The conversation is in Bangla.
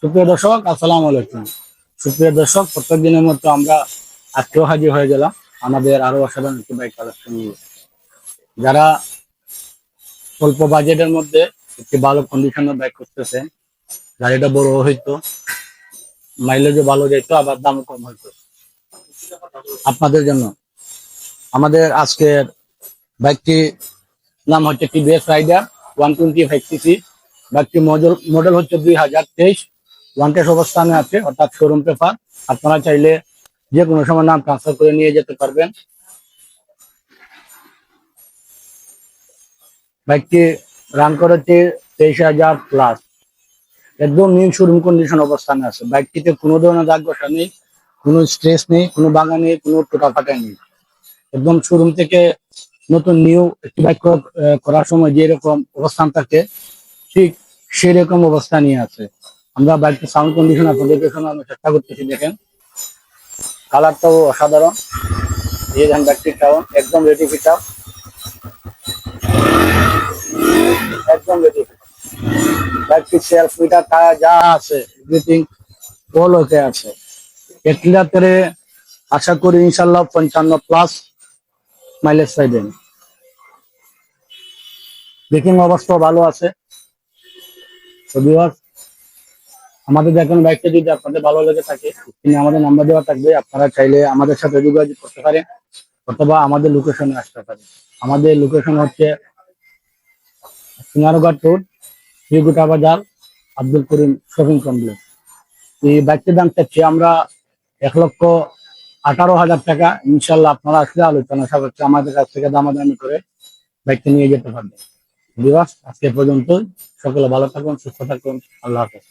সুপ্রিয় দর্শক, আসসালামু আলাইকুম। সুপ্রিয় দর্শক, প্রত্যেক দিনের মতো আমরা আজকেও হাজির হয়ে গেলাম আমাদের আরো অসাধারণ একটি বাইক কালেকশন নিয়ে। যারা অল্প বাজেটের মধ্যে একটি ভালো কন্ডিশনের বাইক করতেছেন, গাড়িটা বড় হইতো, মাইলেজও ভালো যেত, আবার দামও কম হইতো, আপনাদের জন্য আমাদের আজকের বাইকটি নাম হচ্ছে টিভিএস রাইডার 125 সিসি। বাইকটি মডেল হচ্ছে 2023, ওয়ান টেস্ট অবস্থানে আছে, অর্থাৎ শোরুম পেপার। আপনারা চাইলে যে কোনো সময় নাম ট্রান্সফার করে নিয়ে যেতে পারবেন। বাইকটি রান করেছে 23,000 প্লাস, একদম নিউ শোরুম কন্ডিশন অবস্থানে আছে। বাইকটিতে কোনো ধরনের দাগ বসা নেই, কোনো স্ট্রেস নেই, কোনো ভাঙা নেই, কোনো টোটা ফাটা নেই। একদম শোরুম থেকে নতুন নিউ একটি বাইক করার সময় যেরকম অবস্থান থাকে, ঠিক সেরকম অবস্থা নিয়ে আছে। আমরা বাইকটি সাউন্ড কন্ডিশন আপনাদেরকে শোনানোর চেষ্টা করতেছি। দেখেন, কালারটাও অসাধারণ। এই দেখেন বাইকটির সাউন্ড একদম রেডি ফিট আপ, একদম রেডি। বাইকটির সেলফ মিটার টায়ার যা আছে এভরিথিং অল ওকে আছে। এক্সিলারে আশা করি ইনশাল্লাহ 55 প্লাস মাইলেজ পাইবেন। ব্রেকিং অবস্থা ভালো আছে। তো ভিউয়ার্স, আমাদের দেখেন বাইকটা যদি আপনাদের ভালো লেগে থাকে, তিনি আমাদের নাম্বার দেওয়া থাকবে, আপনারা চাইলে আমাদের সাথে যোগাযোগ করতে পারেন অথবা আমাদের লোকেশনে আসতে পারেন। আমাদের লোকেশন হচ্ছে সিঙ্গারঘাট রোড, শ্রীগুটা বাজার, আব্দুল করিম শপিং কমপ্লেক্স। এই বাইকটির দাম চাচ্ছি আমরা 1,18,000 টাকা। ইনশাল্লাহ আপনারা আসলে আলোচনা সাপেক্ষে আমাদের কাছ থেকে দামাদামি করে বাইকটা নিয়ে যেতে পারবেন। ভিউয়ার্স, আজকে পর্যন্ত সকলে ভালো থাকুন, সুস্থ থাকুন, আল্লাহ হাফেজ।